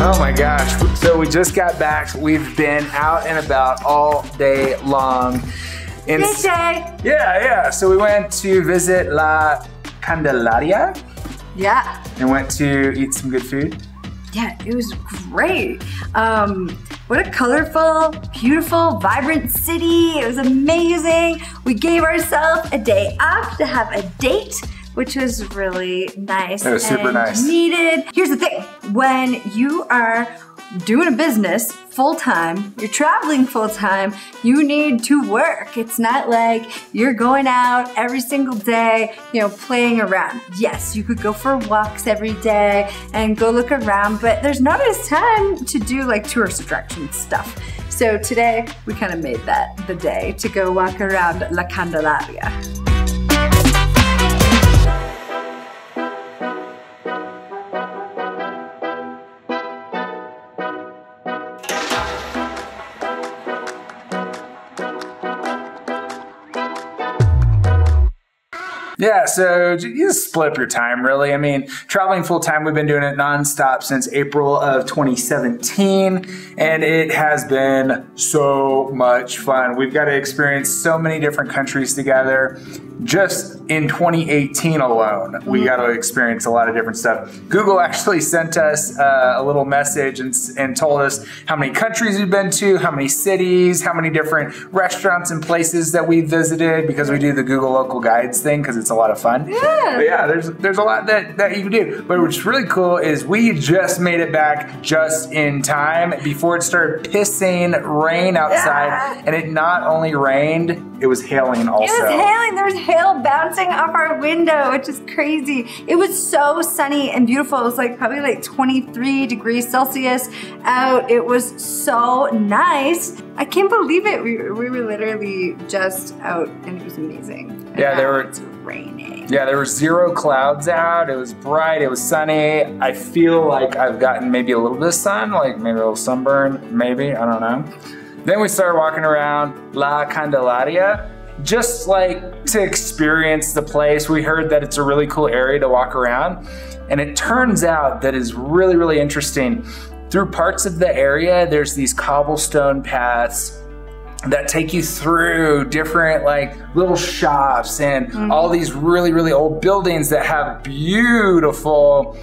Oh my gosh. So we just got back. We've been out and about all day long. Yeah. So we went to visit La Candelaria. Yeah. And went to eat some good food. Yeah, it was great. What a colorful, beautiful, vibrant city. It was amazing. We gave ourselves a day off to have a date, which was really nice. It was super nice. Needed. Here's the thing, when you are doing a business full-time, you're traveling full-time, you need to work. It's not like you're going out every single day, you know, playing around. Yes, you could go for walks every day and go look around, but there's not as time to do like tourist attraction stuff. So today, we kind of made that the day to go walk around La Candelaria. Yeah, so you just split up your time, really. I mean, traveling full time, we've been doing it nonstop since April of 2017, and it has been so much fun. We've got to experience so many different countries together. Just in 2018 alone, we got to experience a lot of different stuff. Google actually sent us a little message and told us how many countries we've been to, how many cities, how many different restaurants and places that we visited, because we do the Google Local Guides thing because it's a lot of fun. Yeah. But yeah, there's a lot that you can do. But what's really cool is we just made it back just in time before it started pissing rain outside. Yeah. And it not only rained, it was hailing also. It was hailing. There was hail bouncing off our window, which is crazy. It was so sunny and beautiful. It was like probably like 23 degrees Celsius out. It was so nice. I can't believe it. We were literally just out and it was amazing. And yeah, it's raining. Yeah, there were 0 clouds out. It was bright, it was sunny. I feel like I've gotten maybe a little bit of sun, like maybe a little sunburn, maybe, I don't know. Then we started walking around La Candelaria, just like to experience the place. We heard that it's a really cool area to walk around. And it turns out that is really, really interesting. Through parts of the area, there's these cobblestone paths that take you through different like little shops and all these really, really old buildings that have beautiful,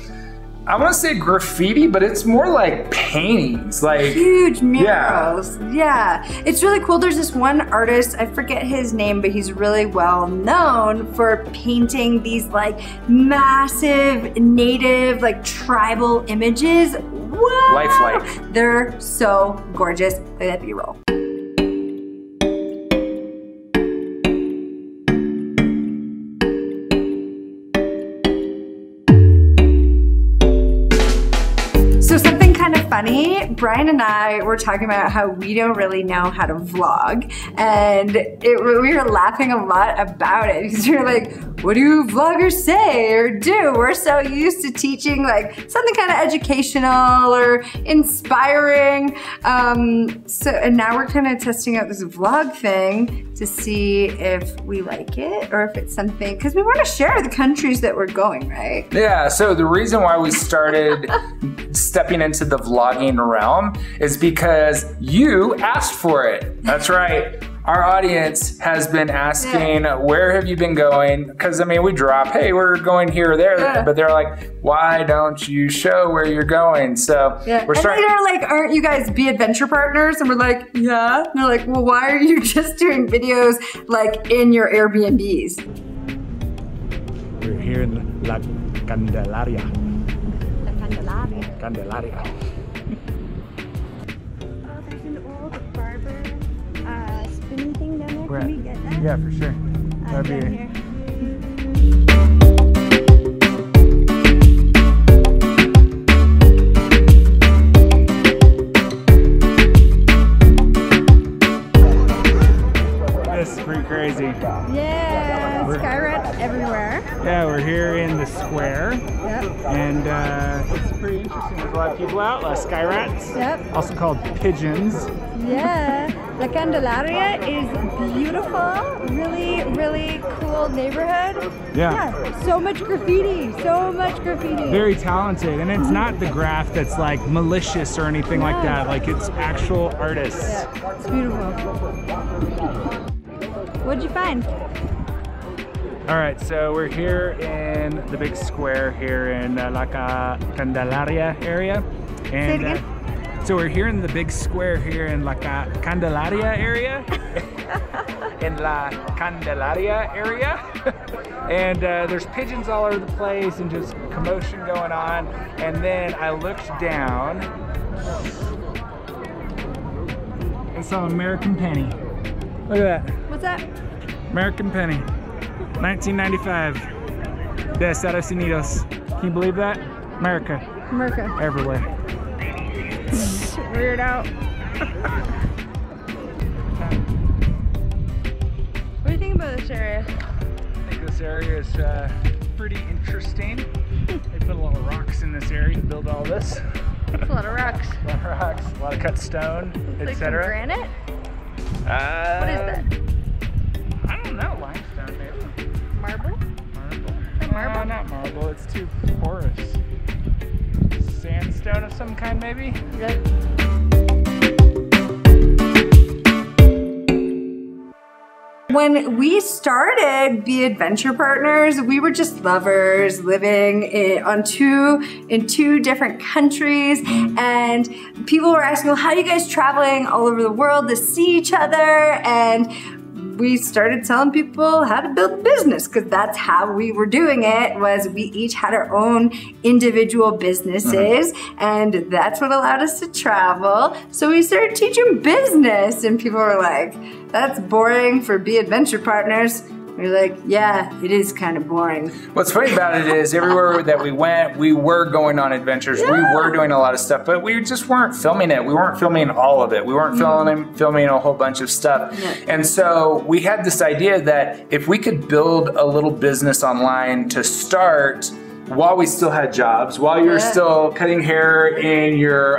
I want to say graffiti, but it's more like paintings, like huge murals. Yeah, it's really cool. There's this one artist, I forget his name, but he's really well known for painting these like massive native, like tribal images. Wow. Lifelike. They're so gorgeous. Look at that B-roll. Funny, Brian and I were talking about how we don't really know how to vlog, and we were laughing a lot about it because we were like, what do vloggers say or do? We're so used to teaching like something kind of educational or inspiring. And now we're kind of testing out this vlog thing to see if we like it or if it's something, because we want to share the countries that we're going, right? Yeah, so the reason why we started stepping into the vlogging realm is because you asked for it. That's right. Our audience has been asking, where have you been going? Because I mean, we drop, hey, we're going here or there, but they're like, why don't you show where you're going? So we're starting. And they're like, aren't you guys Be Adventure Partners? And we're like, yeah. And they're like, well, why are you just doing videos like in your Airbnbs? We're here in La Candelaria. La Candelaria. Candelaria. There's an old barber spinning thing down there. Can we get that? Yeah, for sure. That'd be down here. This pretty crazy. Yeah, sky rats everywhere. Yeah, we're here in the square. Yep. And it's pretty interesting. There's a lot of people out, a lot of sky rats. Yep. Also called pigeons. Yeah. La Candelaria is beautiful. Really, really cool neighborhood. Yeah. So much graffiti. So much graffiti. Very talented. And it's not the graph that's like malicious or anything like that. Like it's actual artists. Yeah, it's beautiful. What'd you find? All right, so we're here in the big square here in La Candelaria area. And Say it again. so we're here in the big square here in La Candelaria area. In La Candelaria area. And there's pigeons all over the place and just commotion going on. And then I looked down and saw an American penny. Look at that. What's that? American penny. 1995. De Estados Unidos. Can you believe that? America. America. Everywhere. Weird out. What do you think about this area? I think this area is pretty interesting. They put a lot of rocks in this area to build all this. That's a lot of rocks. A lot of rocks, a lot of cut stone, Like some etc. granite? What is that? I don't know, limestone maybe. Marble? Marble? that marble? No, not marble, it's too porous. Sandstone of some kind maybe? Yep. When we started Be Adventure Partners, we were just lovers living in two different countries, and people were asking, well, how are you guys traveling all over the world to see each other? And we started telling people how to build a business, because that's how we were doing it, was we each had our own individual businesses, and that's what allowed us to travel. So we started teaching business, and people were like, that's boring for Be Adventure Partners. We're like, yeah, it is kind of boring. What's funny about it is everywhere that we went, we were going on adventures. Yeah. We were doing a lot of stuff, but we just weren't filming it. We weren't filming all of it. We weren't filming a whole bunch of stuff. Yeah. And so we had this idea that if we could build a little business online to start while we still had jobs, while you were still cutting hair in your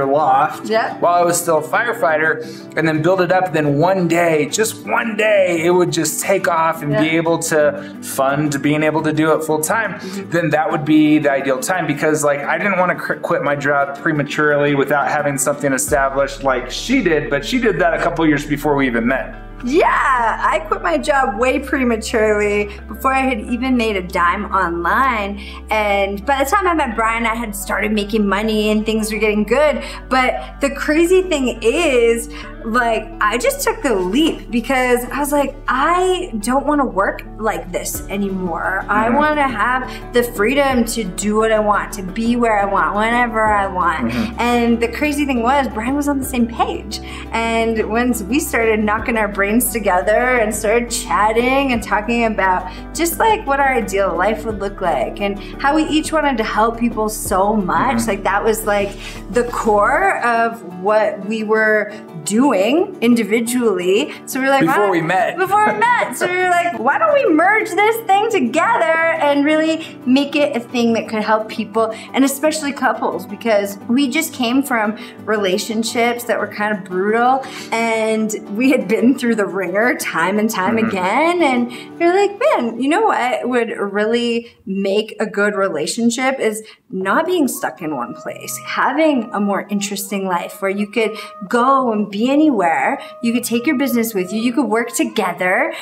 loft, while I was still a firefighter, and then build it up, then one day, just one day, it would just take off and be able to fund being able to do it full time, then that would be the ideal time, because like I didn't want to quit my job prematurely without having something established like she did, but she did that a couple years before we even met. Yeah, I quit my job way prematurely before I had even made a dime online. And by the time I met Brian, I had started making money and things were getting good. But the crazy thing is, like, I just took the leap because I was like, I don't want to work like this anymore. I want to have the freedom to do what I want, to be where I want, whenever I want. And the crazy thing was, Brian was on the same page. And once we started knocking our brains together and started chatting and talking about just like what our ideal life would look like and how we each wanted to help people so much, like that was like the core of what we were doing individually. So we were like, Before we met. So we were like, why don't we merge this thing together and really make it a thing that could help people, and especially couples, because we just came from relationships that were kind of brutal, and we had been through the ringer time and time again, and you're like, man, you know what would really make a good relationship is not being stuck in one place, having a more interesting life where you could go and be anywhere, you could take your business with you, you could work together.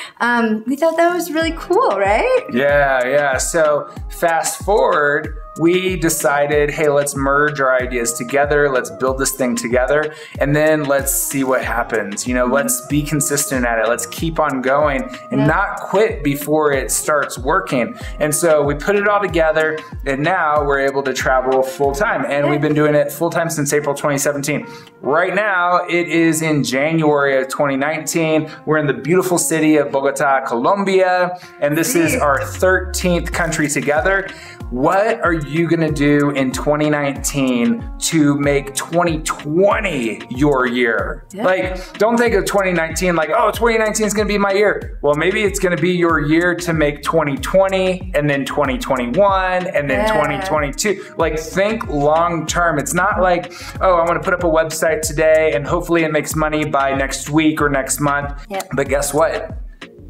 We thought that was really cool, right? Yeah. So fast forward, we decided, hey, let's merge our ideas together. Let's build this thing together. And then let's see what happens. You know, let's be consistent at it. Let's keep on going and not quit before it starts working. And so we put it all together, and now we're able to travel full time. And we've been doing it full time since April 2017. Right now, it is in January of 2019. We're in the beautiful city of Bogotá, Colombia. And this is our 13th country together. what are you gonna do in 2019 to make 2020 your year? Yeah. Like, don't think of 2019 like, oh, 2019 is gonna be my year. Well, maybe it's gonna be your year to make 2020 and then 2021 and then 2022. Like, think long term. It's not like, oh, I wanna put up a website today and hopefully it makes money by next week or next month. Yep. But guess what?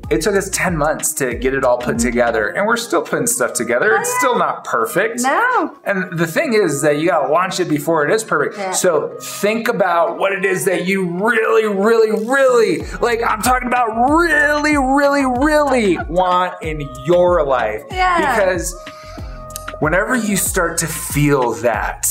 It took us 10 months to get it all put together, and we're still putting stuff together. It's still not perfect. No. And the thing is that you gotta launch it before it is perfect. Yeah. So think about what it is that you really, really, really, like I'm talking about really, really, really want in your life. Yeah. Because whenever you start to feel that,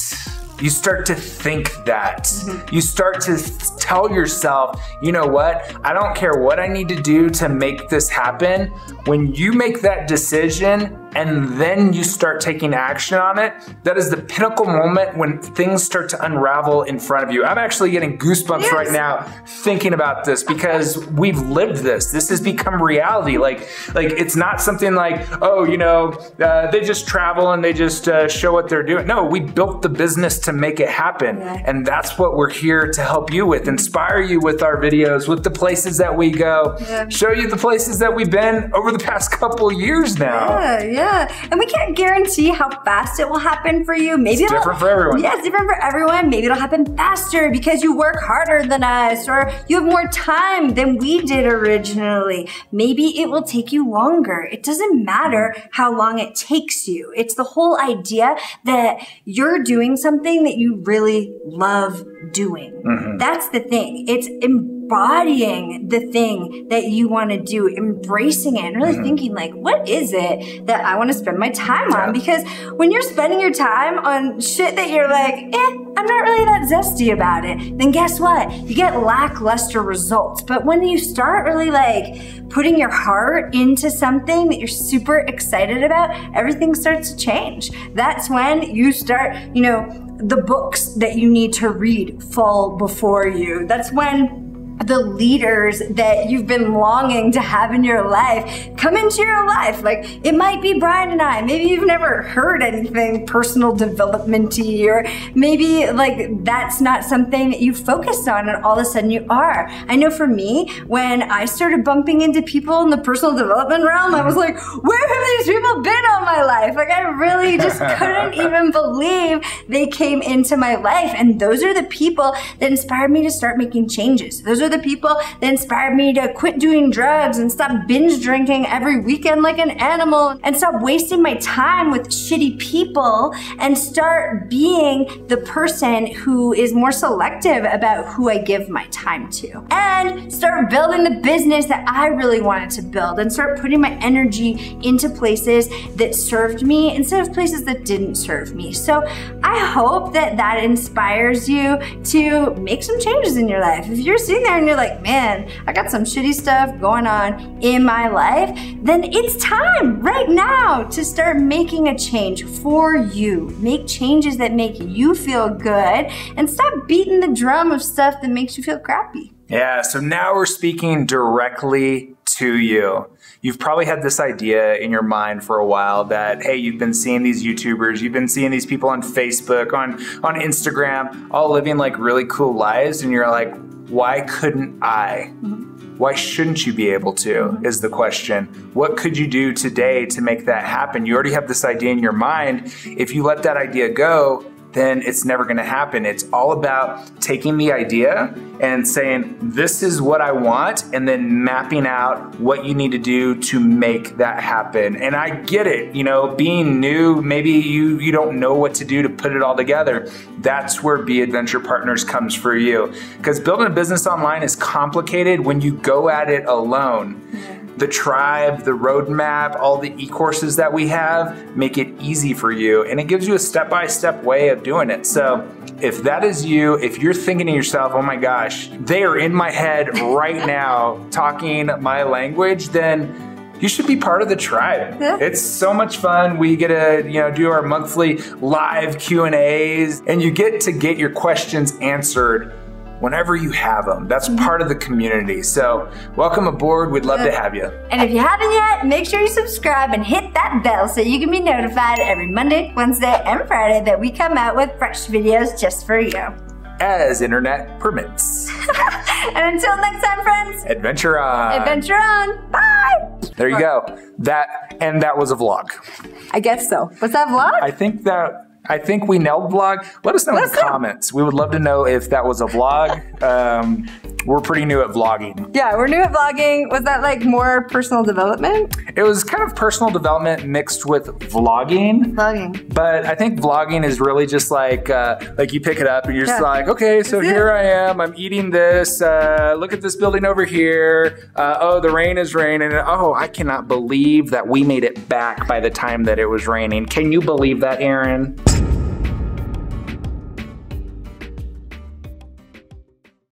you start to think that, you start to tell yourself, you know what, I don't care what I need to do to make this happen. When you make that decision and then you start taking action on it, that is the pinnacle moment when things start to unravel in front of you. I'm actually getting goosebumps right now thinking about this because we've lived this. This has become reality. Like it's not something like, oh, you know, they just travel and they just show what they're doing. No, we built the business to make it happen. And that's what we're here to help you with, inspire you with our videos, with the places that we go, show you the places that we've been over the past couple years now. Yeah. And we can't guarantee how fast it will happen for you. Maybe it's different for everyone. Yeah, it's different for everyone. Maybe it'll happen faster because you work harder than us, or you have more time than we did originally. Maybe it will take you longer. It doesn't matter how long it takes you. It's the whole idea that you're doing something that you really love doing. That's the thing. It's embodying the thing that you want to do, embracing it, and really thinking like, what is it that I want to spend my time on? Because when you're spending your time on shit that you're like, I'm not really that zesty about it, then guess what? You get lackluster results. But when you start really like putting your heart into something that you're super excited about, everything starts to change. That's when you start, you know, the books that you need to read fall before you. That's when the leaders that you've been longing to have in your life come into your life. Like, it might be Brian and I. Maybe you've never heard anything personal development-y, or maybe like that's not something that you focused on and all of a sudden you are. I know for me, when I started bumping into people in the personal development realm, I was like, where have these people been all my life? Like, I really just couldn't even believe they came into my life. And those are the people that inspired me to start making changes. Those are the people that inspired me to quit doing drugs and stop binge drinking every weekend like an animal, and stop wasting my time with shitty people and start being the person who is more selective about who I give my time to, and start building the business that I really wanted to build, and start putting my energy into places that served me instead of places that didn't serve me. So I hope that that inspires you to make some changes in your life. If you're sitting there and you're like, man, I got some shitty stuff going on in my life, then it's time right now to start making a change for you. Make changes that make you feel good, and stop beating the drum of stuff that makes you feel crappy. Yeah, so now we're speaking directly to you. You've probably had this idea in your mind for a while that, hey, you've been seeing these YouTubers, you've been seeing these people on Facebook, on Instagram, all living like really cool lives, and you're like, why couldn't I? Why shouldn't you be able to, is the question. What could you do today to make that happen? You already have this idea in your mind. If you let that idea go, then it's never gonna happen. It's all about taking the idea and saying, this is what I want, and then mapping out what you need to do to make that happen. And I get it, you know, being new, maybe you don't know what to do to put it all together. That's where Be Adventure Partners comes for you. Because building a business online is complicated when you go at it alone. The tribe, the roadmap, all the e-courses that we have make it easy for you, and it gives you a step-by-step way of doing it. So if that is you, if you're thinking to yourself, oh my gosh, they are in my head right now talking my language, then you should be part of the tribe. It's so much fun. We get to, do our monthly live Q&As, and you get to get your questions answered whenever you have them. That's part of the community. So welcome aboard. We'd love to have you. And if you haven't yet, make sure you subscribe and hit that bell so you can be notified every Monday, Wednesday, and Friday that we come out with fresh videos just for you. As internet permits. And until next time, friends. Adventure on. Adventure on. Bye. There you go. That was a vlog. I guess so. Was that vlog? I think we nailed vlog. Let us know in the comments. We would love to know if that was a vlog. We're pretty new at vlogging. Yeah, we're new at vlogging. Was that like more personal development? It was kind of personal development mixed with vlogging. Vlogging. But I think vlogging is really just like you pick it up and you're just like, okay, so here I am. I'm eating this. Look at this building over here. Oh, the rain is raining. Oh, I cannot believe that we made it back by the time that it was raining. Can you believe that, Aaron?